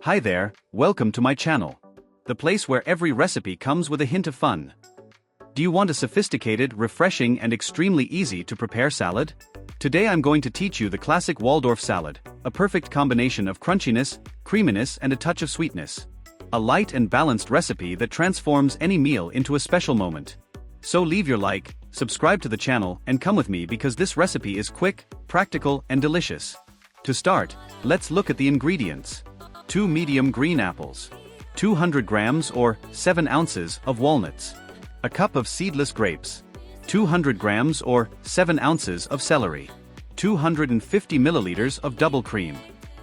Hi there, welcome to my channel. The place where every recipe comes with a hint of fun. Do you want a sophisticated, refreshing and extremely easy to prepare salad? Today I'm going to teach you the classic Waldorf salad, a perfect combination of crunchiness, creaminess and a touch of sweetness. A light and balanced recipe that transforms any meal into a special moment. So leave your like, subscribe to the channel and come with me because this recipe is quick, practical and delicious. To start, let's look at the ingredients. 2 medium green apples, 200 grams or 7 ounces of walnuts, a cup of seedless grapes, 200 grams or 7 ounces of celery, 250 milliliters of double cream,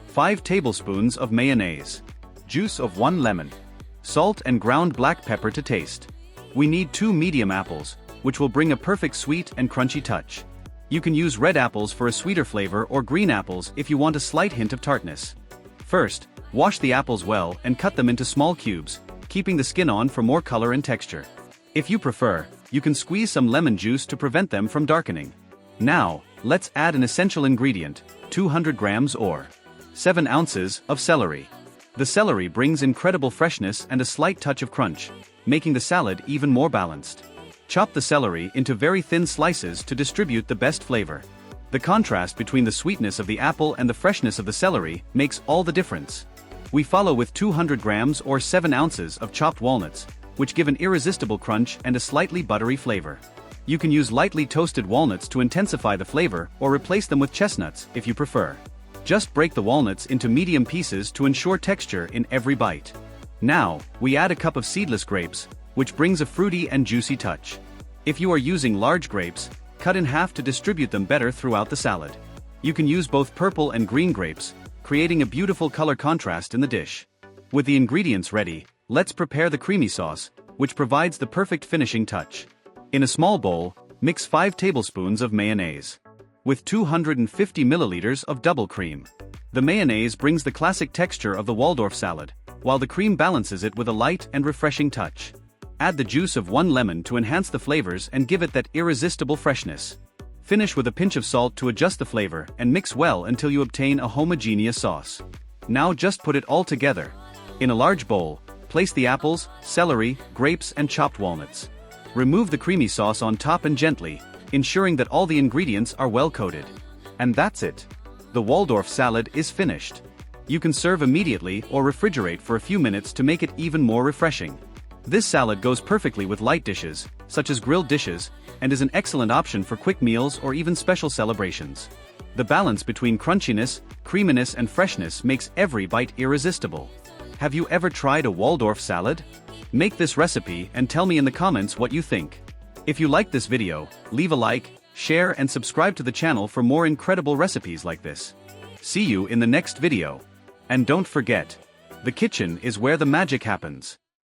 5 tablespoons of mayonnaise, juice of 1 lemon, salt and ground black pepper to taste. We need 2 medium apples, which will bring a perfect sweet and crunchy touch. You can use red apples for a sweeter flavor or green apples if you want a slight hint of tartness. First, wash the apples well and cut them into small cubes, keeping the skin on for more color and texture. If you prefer, you can squeeze some lemon juice to prevent them from darkening. Now, let's add an essential ingredient, 200 grams or 7 ounces of celery. The celery brings incredible freshness and a slight touch of crunch, making the salad even more balanced. Chop the celery into very thin slices to distribute the best flavor. The contrast between the sweetness of the apple and the freshness of the celery makes all the difference. We follow with 200 grams or 7 ounces of chopped walnuts, which give an irresistible crunch and a slightly buttery flavor. You can use lightly toasted walnuts to intensify the flavor or replace them with chestnuts if you prefer. Just break the walnuts into medium pieces to ensure texture in every bite. Now, we add a cup of seedless grapes, which brings a fruity and juicy touch. If you are using large grapes, cut in half to distribute them better throughout the salad. You can use both purple and green grapes, creating a beautiful color contrast in the dish. With the ingredients ready, let's prepare the creamy sauce, which provides the perfect finishing touch. In a small bowl, mix 5 tablespoons of mayonnaise with 250 milliliters of double cream. The mayonnaise brings the classic texture of the Waldorf salad, while the cream balances it with a light and refreshing touch. Add the juice of 1 lemon to enhance the flavors and give it that irresistible freshness. Finish with a pinch of salt to adjust the flavor and mix well until you obtain a homogeneous sauce. Now just put it all together. In a large bowl, place the apples, celery, grapes and chopped walnuts. Remove the creamy sauce on top and gently, ensuring that all the ingredients are well coated. And that's it. The Waldorf salad is finished. You can serve immediately or refrigerate for a few minutes to make it even more refreshing. This salad goes perfectly with light dishes, such as grilled dishes, and is an excellent option for quick meals or even special celebrations. The balance between crunchiness, creaminess and freshness makes every bite irresistible. Have you ever tried a Waldorf salad? Make this recipe and tell me in the comments what you think. If you liked this video, leave a like, share and subscribe to the channel for more incredible recipes like this. See you in the next video. And don't forget, the kitchen is where the magic happens.